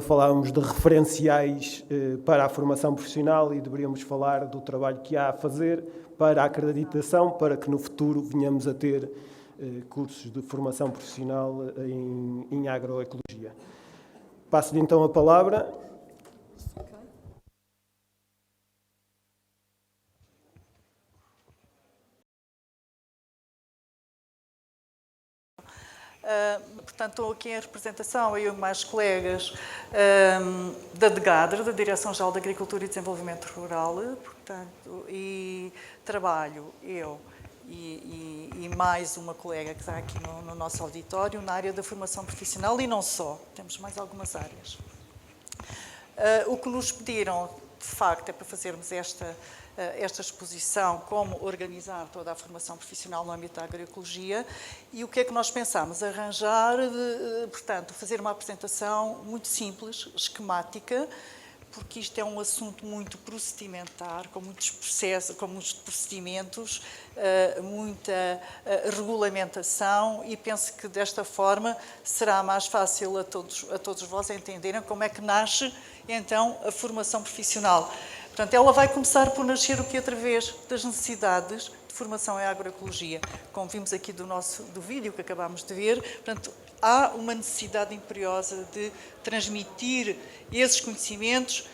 Falávamos de referenciais para a formação profissional e deveríamos falar do trabalho que há a fazer para a acreditação, para que no futuro venhamos a ter cursos de formação profissional em agroecologia. Passo-lhe então a palavra. Portanto, estou aqui em representação, eu e mais colegas da DGADR, da Direção-Geral de Agricultura e Desenvolvimento Rural, portanto, e trabalho eu e mais uma colega que está aqui no nosso auditório na área da formação profissional e não só, temos mais algumas áreas. O que nos pediram, de facto, é para fazermos esta exposição, como organizar toda a formação profissional no âmbito da agroecologia e o que é que nós pensámos? Arranjar, portanto, fazer uma apresentação muito simples, esquemática, porque isto é um assunto muito procedimentar, com muitos processos, com muitos procedimentos, muita regulamentação e penso que desta forma será mais fácil a todos vós entenderem como é que nasce então a formação profissional. Portanto, ela vai começar por nascer o que através das necessidades de formação em agroecologia. Como vimos aqui do vídeo que acabámos de ver, portanto, há uma necessidade imperiosa de transmitir esses conhecimentos,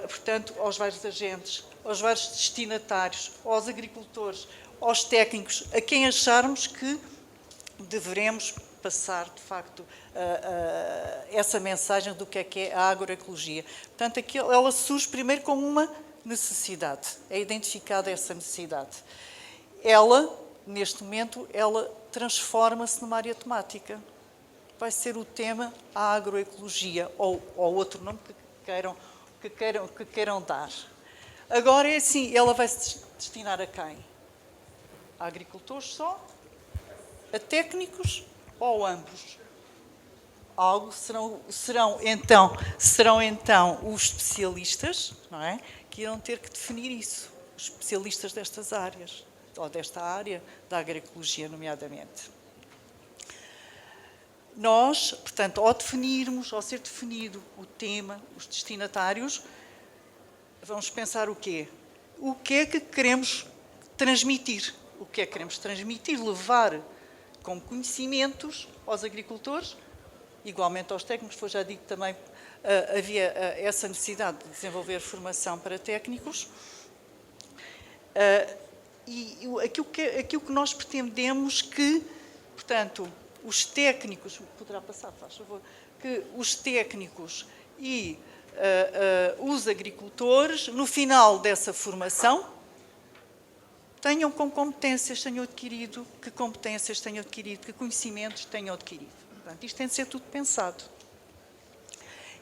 portanto, aos vários agentes, aos vários destinatários, aos agricultores, aos técnicos, a quem acharmos que devemos passar, de facto, essa mensagem do que é a agroecologia. Portanto, ela surge primeiro como uma necessidade. É identificada essa necessidade. Ela, neste momento, ela transforma-se numa área temática. Vai ser o tema a agroecologia, ou outro nome que queiram dar. Agora é assim, ela vai se destinar a quem? A agricultores só? A técnicos? Ou ambos? Serão então os especialistas, não é? Que irão ter que definir isso, os especialistas destas áreas, ou desta área da agroecologia, nomeadamente. Nós, portanto, ao ser definido o tema, os destinatários, vamos pensar o quê? O que é que queremos transmitir? O que é que queremos transmitir? Levar como conhecimentos aos agricultores, igualmente aos técnicos, foi já dito também, havia essa necessidade de desenvolver formação para técnicos. E aquilo que nós pretendemos que, portanto, os técnicos, poderá passar, faz favor, que os técnicos e os agricultores, no final dessa formação, tenham com competências tenham adquirido, que competências tenham adquirido, que conhecimentos tenham adquirido. Portanto, isto tem de ser tudo pensado.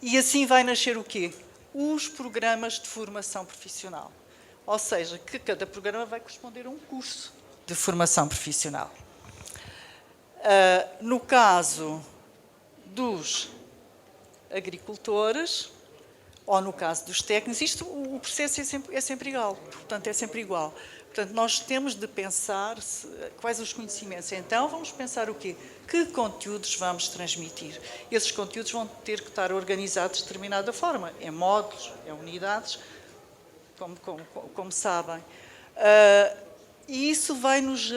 E assim vai nascer o quê? Os programas de formação profissional. Ou seja, que cada programa vai corresponder a um curso de formação profissional. No caso dos agricultores, ou no caso dos técnicos, o processo é sempre igual. Portanto, é sempre igual. Portanto, nós temos de pensar quais os conhecimentos. Então, vamos pensar o quê? Que conteúdos vamos transmitir? Esses conteúdos vão ter que estar organizados de determinada forma, em módulos, em unidades, como sabem. E isso vai nos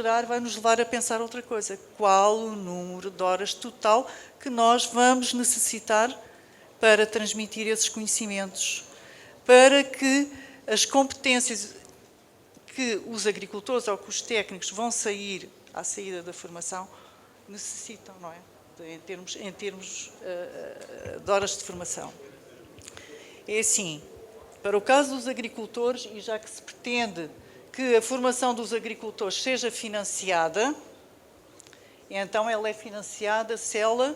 levar a pensar outra coisa. Qual o número de horas total que nós vamos necessitar para transmitir esses conhecimentos? Para que as competências que os agricultores ou que os técnicos vão sair à saída da formação necessitam, não é? Em termos de horas de formação. É assim, para o caso dos agricultores, e já que se pretende que a formação dos agricultores seja financiada, então ela é financiada se ela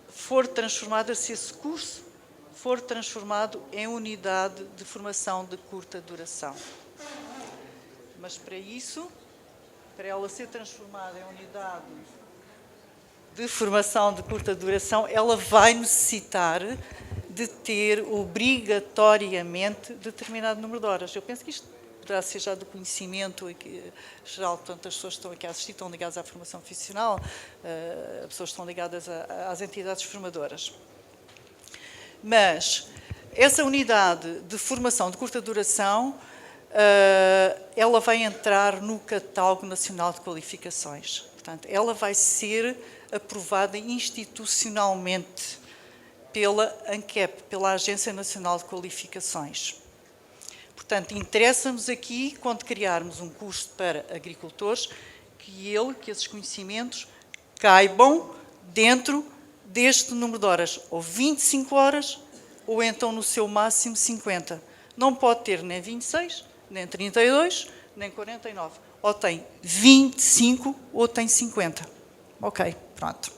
for transformada, se esse curso for transformado em unidade de formação de curta duração. Mas para isso, para ela ser transformada em unidade de formação de curta duração, ela vai necessitar de ter obrigatoriamente determinado número de horas. Eu penso que isto poderá ser já do conhecimento geral, portanto, as pessoas que estão aqui a assistir estão ligadas à formação profissional, as pessoas que estão ligadas às entidades formadoras. Mas essa unidade de formação de curta duração, ela vai entrar no Catálogo Nacional de Qualificações. Portanto, ela vai ser aprovada institucionalmente pela ANQEP, pela Agência Nacional de Qualificações. Portanto, interessa-nos aqui, quando criarmos um curso para agricultores, que esses conhecimentos caibam dentro deste número de horas, ou 25 horas, ou então no seu máximo 50. Não pode ter nem 26, nem 32, nem 49. Ou tem 25 ou tem 50. Ok, pronto.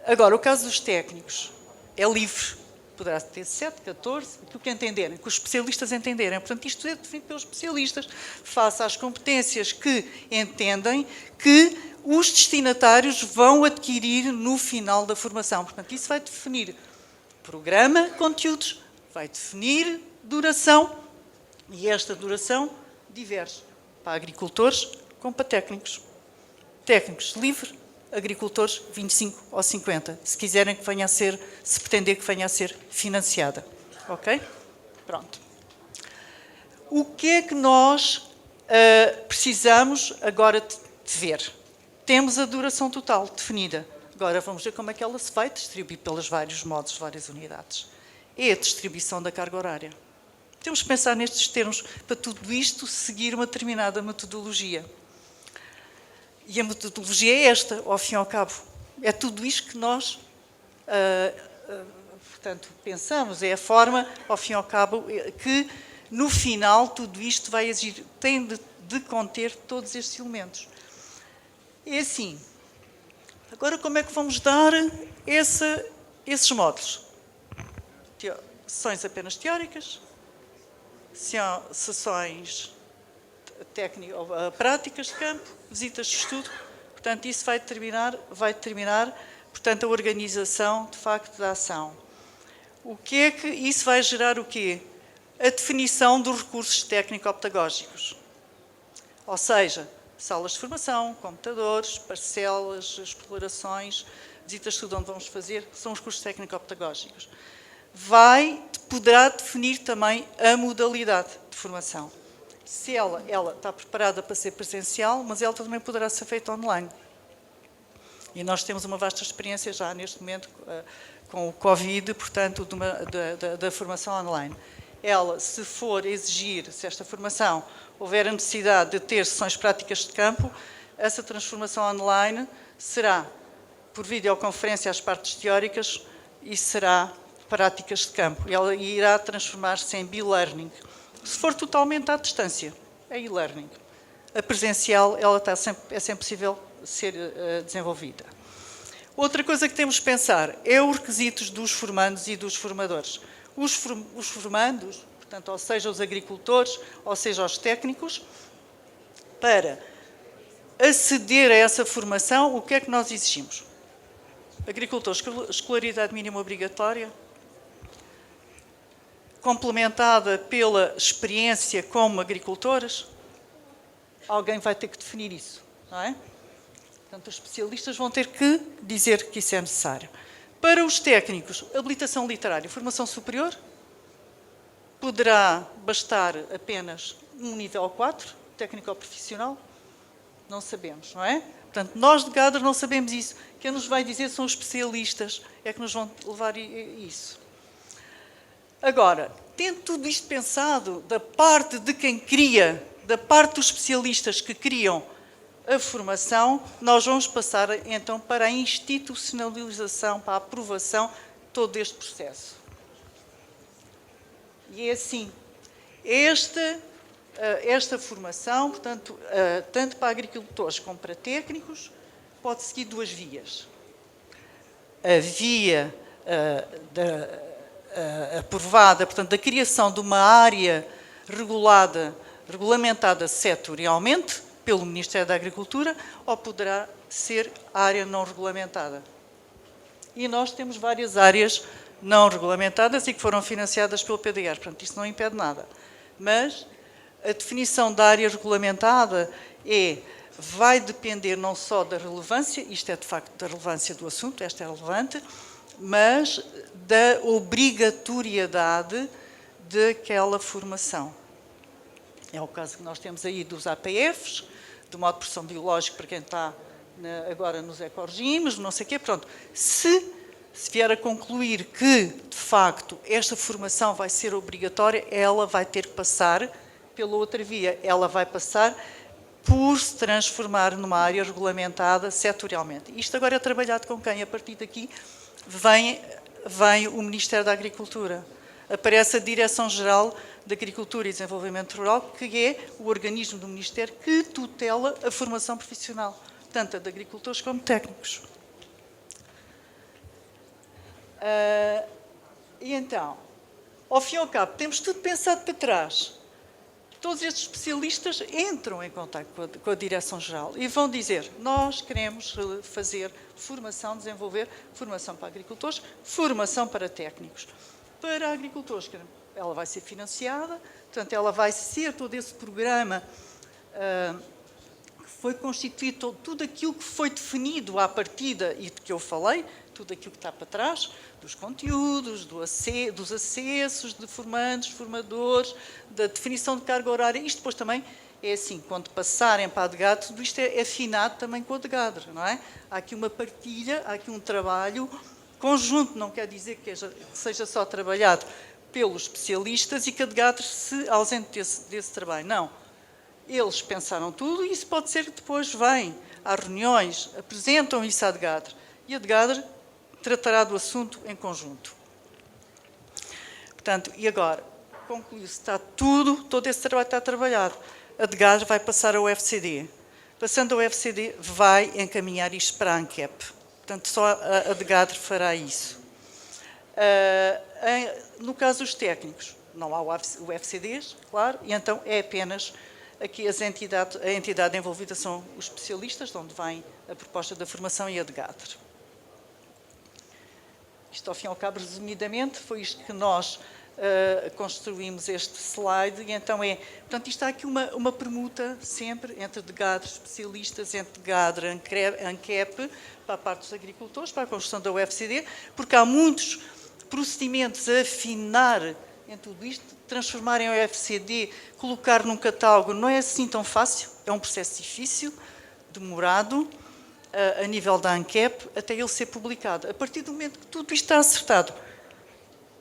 Agora, o caso dos técnicos é livre. Poderá ter 7, 14, o que entenderem, que os especialistas entenderem. Portanto, isto é definido pelos especialistas, face às competências que entendem que os destinatários vão adquirir no final da formação. Portanto, isso vai definir programa, conteúdos, vai definir duração, e esta duração diverge para agricultores como para técnicos. Técnicos livre, agricultores 25 ou 50, se quiserem que venha a ser, se pretender que venha a ser financiada. Ok? Pronto. O que é que nós precisamos agora de ver? Temos a duração total definida. Agora vamos ver como é que ela se vai distribuir pelos vários modos, várias unidades. É a distribuição da carga horária. Temos que pensar nestes termos, para tudo isto seguir uma determinada metodologia. E a metodologia é esta, ao fim e ao cabo. É tudo isto que nós, portanto, pensamos. É a forma, ao fim e ao cabo, que, no final, tudo isto vai exigir, tem de conter todos estes elementos. É assim. Agora, como é que vamos dar esses módulos? Sessões apenas teóricas, sessões práticas de campo, visitas de estudo. Portanto, isso vai determinar, portanto, a organização, de facto, da ação. O que é que isso vai gerar o quê? A definição dos recursos técnico-pedagógicos. Ou seja, salas de formação, computadores, parcelas, explorações, visitas de estudo onde vamos fazer, são os cursos técnico-pedagógicos. Poderá definir também a modalidade de formação. Se ela está preparada para ser presencial, mas ela também poderá ser feita online. E nós temos uma vasta experiência já neste momento com o Covid, portanto, da formação online. Ela, se for exigir, se esta formação houver a necessidade de ter sessões práticas de campo, essa transformação online será por videoconferência às partes teóricas e será práticas de campo. Ela irá transformar-se em e-learning. Se for totalmente à distância, é e-learning. A presencial, ela é sempre possível ser desenvolvida. Outra coisa que temos que pensar é os requisitos dos formandos e dos formadores. Os formandos, portanto, ou seja, os agricultores, ou seja, os técnicos, para aceder a essa formação, o que é que nós exigimos? Agricultores, escolaridade mínima obrigatória, complementada pela experiência como agricultores. Alguém vai ter que definir isso, não é? Portanto, os especialistas vão ter que dizer que isso é necessário. Para os técnicos, habilitação literária, formação superior, poderá bastar apenas um nível 4, técnico ou profissional? Não sabemos, não é? Portanto, nós de Gadra não sabemos isso. Quem nos vai dizer são os especialistas, é que nos vão levar isso. Agora, tendo tudo isto pensado, da parte de quem cria, da parte dos especialistas que criam a formação, nós vamos passar então para a institucionalização, para a aprovação de todo este processo. E é assim, esta formação, portanto, tanto para agricultores como para técnicos, pode seguir duas vias. A via aprovada, portanto, da criação de uma área regulamentada setorialmente pelo Ministério da Agricultura, ou poderá ser área não regulamentada. E nós temos várias áreas não regulamentadas e que foram financiadas pelo PDR, portanto, isso não impede nada. Mas A definição da área regulamentada vai depender não só da relevância, isto é de facto da relevância do assunto, esta é relevante, mas da obrigatoriedade daquela formação. É o caso que nós temos aí dos APFs, do modo de produção biológico para quem está agora nos ecoregimes, não sei o quê, pronto. Se vier a concluir que, de facto, esta formação vai ser obrigatória, ela vai ter que passar pela outra via. Ela vai passar por se transformar numa área regulamentada setorialmente. Isto agora é trabalhado com quem? A partir daqui vem o Ministério da Agricultura. Aparece a Direção-Geral de Agricultura e Desenvolvimento Rural, que é o organismo do Ministério que tutela a formação profissional, tanto a de agricultores como técnicos. E então, ao fim e ao cabo, temos tudo pensado para trás. Todos estes especialistas entram em contato com a Direção-Geral e vão dizer: nós queremos fazer formação, desenvolver formação para agricultores, formação para técnicos. Para agricultores, ela vai ser financiada, portanto, ela vai ser todo esse programa que foi constituído, tudo aquilo que foi definido à partida e de que eu falei, tudo aquilo que está para trás, dos conteúdos, dos acessos de formandos, formadores, da definição de carga horária. Isto depois também é assim, quando passarem para a DGADR, tudo isto é afinado também com a DGADR, não é? Há aqui uma partilha, há aqui um trabalho conjunto, não quer dizer que seja só trabalhado pelos especialistas e que a DGADR se ausente desse trabalho. Não. Eles pensaram tudo e isso pode ser que depois vêm às reuniões, apresentam isso à DGADR e a DGADR tratará do assunto em conjunto. Portanto, e agora, concluiu-se, está todo esse trabalho está trabalhado. A DGADR vai passar ao FCD. Passando ao FCD, vai encaminhar isto para a ANCAP. Portanto, só a DGADR fará isso. No caso dos técnicos, não há o FCDs, claro, e então é apenas aqui a entidade envolvida são os especialistas, de onde vem a proposta da formação e a DGADR. Isto, ao fim e ao cabo, resumidamente, foi isto que nós construímos este slide, e então portanto, isto há aqui uma permuta sempre entre DGADR, especialistas, entre DGADR, ANCAP, para a parte dos agricultores, para a construção da UFCD, porque há muitos procedimentos a afinar em tudo isto, transformar em UFCD, colocar num catálogo, não é assim tão fácil, é um processo difícil, demorado, a nível da ANCAP, até ele ser publicado. A partir do momento que tudo isto está acertado,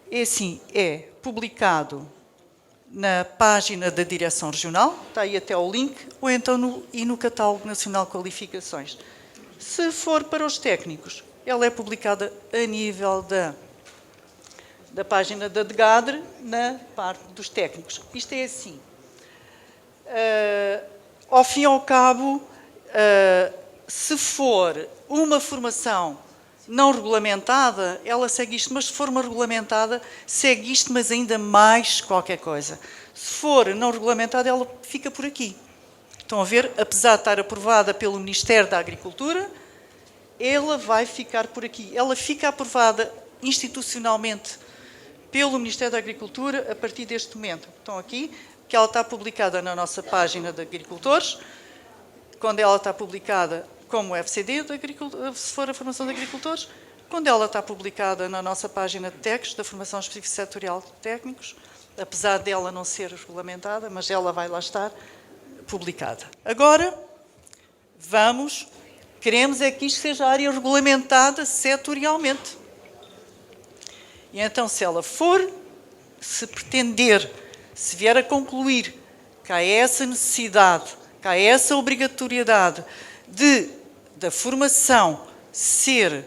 é assim, é publicado na página da Direção Regional, está aí até o link, ou então no Catálogo Nacional de Qualificações. Se for para os técnicos, ela é publicada a nível da página da DGADR, na parte dos técnicos. Isto é assim. Ao fim e ao cabo, se for uma formação não regulamentada, ela segue isto, mas se for uma regulamentada, segue isto, mas ainda mais qualquer coisa. Se for não regulamentada, ela fica por aqui. Estão a ver? Apesar de estar aprovada pelo Ministério da Agricultura, ela vai ficar por aqui. Ela fica aprovada institucionalmente pelo Ministério da Agricultura a partir deste momento. Estão aqui, que ela está publicada na nossa página de agricultores, quando ela está publicada como FCD, se for a formação de agricultores, quando ela está publicada na nossa página de técnicos, da formação específica setorial de técnicos, apesar dela não ser regulamentada, mas ela vai lá estar publicada. Agora, queremos é que isto seja área regulamentada setorialmente. E então, se ela for, se pretender, se vier a concluir que há essa necessidade, que há essa obrigatoriedade da formação ser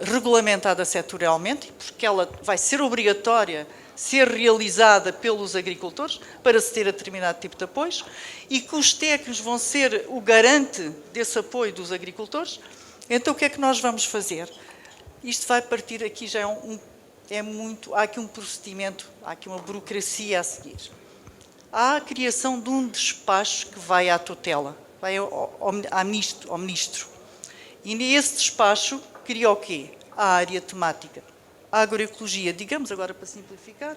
regulamentada setorialmente, porque ela vai ser obrigatória ser realizada pelos agricultores para se ter a determinado tipo de apoios e que os técnicos vão ser o garante desse apoio dos agricultores, então o que é que nós vamos fazer? Isto vai partir aqui, já há aqui um procedimento, há aqui uma burocracia a seguir. Há a criação de um despacho que vai à tutela, vai ao ministro. E nesse despacho cria o quê? A área temática. A agroecologia, digamos agora para simplificar,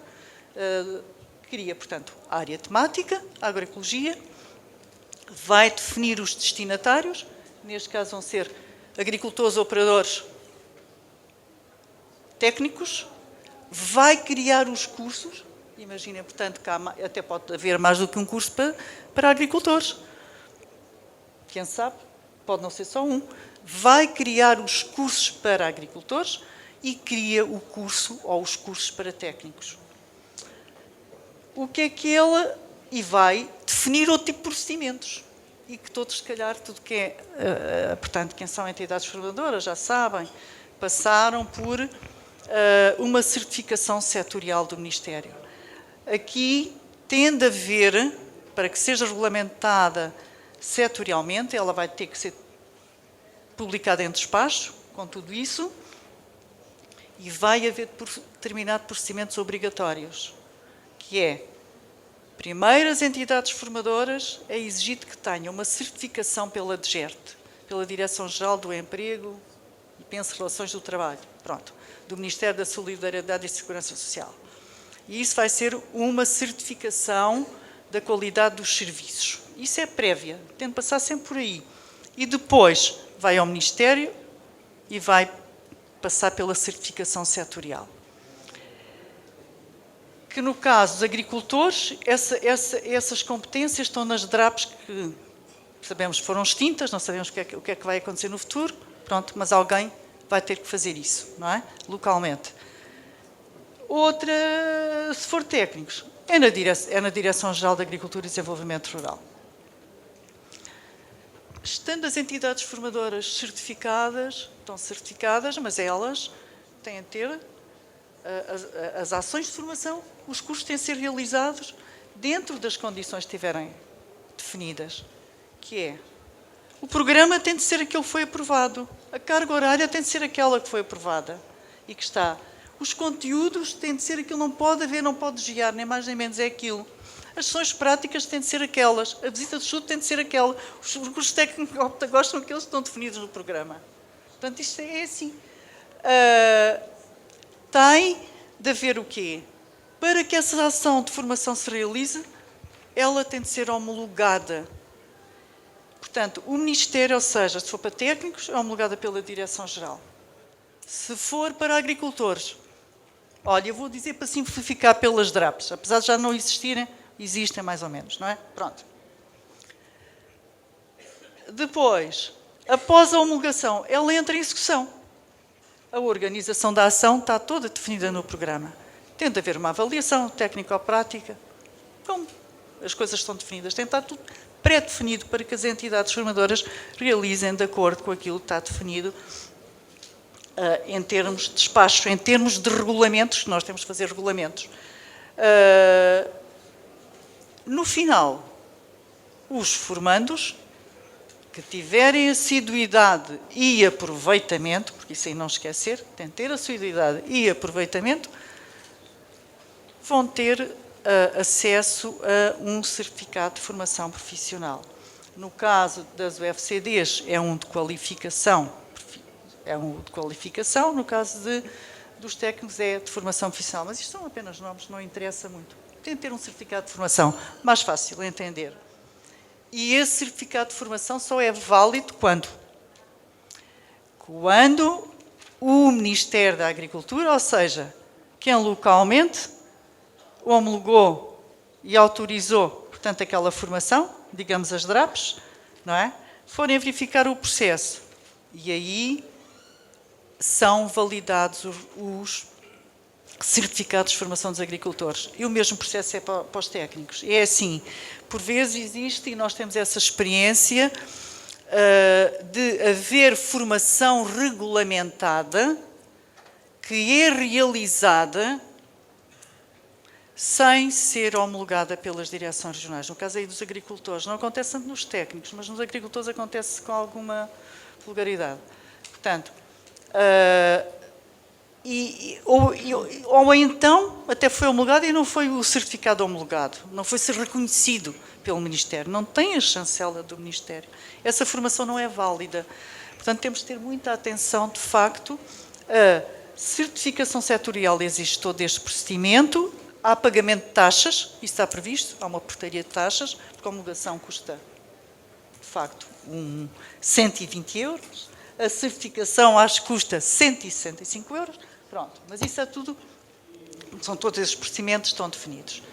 cria, portanto, a área temática, a agroecologia, vai definir os destinatários, neste caso vão ser agricultores, operadores, técnicos, vai criar os cursos, imaginem, portanto, que até pode haver mais do que um curso para agricultores, quem sabe, pode não ser só um, vai criar os cursos para agricultores e cria o curso ou os cursos para técnicos. O que é que ele... E vai definir outro tipo de procedimentos. E que todos, se calhar, tudo que é... portanto, quem são entidades formadoras já sabem, passaram por uma certificação setorial do Ministério. Aqui tende a haver, para que seja regulamentada setorialmente, ela vai ter que ser publicada em despacho, com tudo isso, e vai haver determinados procedimentos obrigatórios, que é, primeiro, as entidades formadoras é exigido que tenham uma certificação pela DGERT, pela Direção-Geral do Emprego e Penso Relações do Trabalho, pronto, do Ministério da Solidariedade e Segurança Social. E isso vai ser uma certificação da qualidade dos serviços. Isso é prévia, tem de passar sempre por aí. E depois vai ao Ministério e vai passar pela certificação setorial. Que no caso dos agricultores, essas competências estão nas DRAPs que sabemos foram extintas, não sabemos o que é que vai acontecer no futuro, pronto, mas alguém vai ter que fazer isso, não é? Localmente. Outra, se for técnicos, é na Direção-Geral de Agricultura e Desenvolvimento Rural. Estando as entidades formadoras certificadas, estão certificadas, mas elas têm de ter as ações de formação, os cursos têm de ser realizados dentro das condições que estiverem definidas, que é, o programa tem de ser aquele que foi aprovado, a carga horária tem de ser aquela que foi aprovada e que está. Os conteúdos têm de ser aquilo, não pode haver, não pode desviar, nem mais nem menos é aquilo. As sessões práticas têm de ser aquelas, a visita de estudo tem de ser aquela, os cursos técnicos gostam daqueles que estão definidos no programa. Portanto, isto é assim. Tem de haver o quê? Para que essa ação de formação se realize, ela tem de ser homologada. Portanto, o Ministério, ou seja, se for para técnicos, é homologada pela Direção-Geral. Se for para agricultores, olha, eu vou dizer para simplificar pelas DRAPs, apesar de já não existirem, existem mais ou menos, não é? Pronto. Depois, após a homologação, ela entra em execução. A organização da ação está toda definida no programa. Tem de haver uma avaliação técnico-prática. Bom, as coisas estão definidas. Tem de estar tudo pré-definido para que as entidades formadoras realizem de acordo com aquilo que está definido em termos de despacho, em termos de regulamentos, nós temos de fazer regulamentos. No final, os formandos que tiverem assiduidade e aproveitamento, porque isso aí não esquecer, tem de ter assiduidade e aproveitamento, vão ter acesso a um certificado de formação profissional. No caso das UFCDs, é um de qualificação, no caso dos técnicos é de formação profissional, mas isto são apenas nomes, não interessa muito. Tem de ter um certificado de formação, mais fácil de entender. E esse certificado de formação só é válido quando? Quando o Ministério da Agricultura, ou seja, quem localmente homologou e autorizou, portanto, aquela formação, digamos as DRAPs, não é? Forem verificar o processo. E aí são validados os certificados de formação dos agricultores. E o mesmo processo é para os técnicos. É assim, por vezes existe, e nós temos essa experiência, de haver formação regulamentada que é realizada sem ser homologada pelas direções regionais. No caso aí dos agricultores, não acontece tanto nos técnicos, mas nos agricultores acontece com alguma vulgaridade. Portanto, ou então até foi homologado e não foi o certificado homologado, não foi ser reconhecido pelo Ministério, não tem a chancela do Ministério. Essa formação não é válida. Portanto, temos de ter muita atenção, de facto, a certificação setorial existe todo este procedimento, Há pagamento de taxas, isso está previsto, há uma portaria de taxas, porque a homologação custa, de facto, 120 euros, a certificação acho que custa 165 euros, pronto, mas isso é tudo, são todos esses procedimentos estão definidos.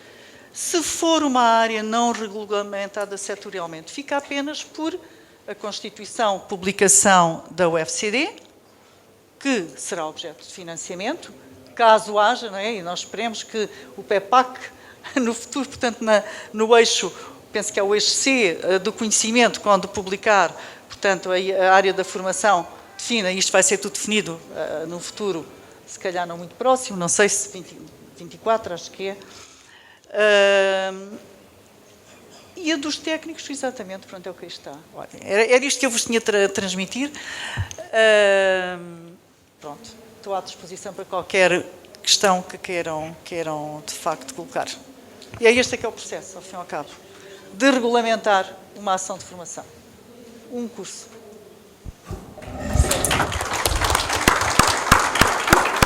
Se for uma área não regulamentada setorialmente, fica apenas por a constituição, publicação da UFCD, que será objeto de financiamento, caso haja, não é? E nós esperemos que o PEPAC, no futuro, portanto, no eixo, penso que é o eixo C do conhecimento, quando publicar, portanto, a área da formação defina, isto vai ser tudo definido no futuro, se calhar não muito próximo, não sei se 24, acho que é. E a dos técnicos, exatamente, pronto, é o que aí está. Olha, era isto que eu vos tinha a transmitir. Pronto, estou à disposição para qualquer questão que queiram de facto colocar. E é este que é o processo, ao fim e ao cabo, de regulamentar uma ação de formação. Um curso.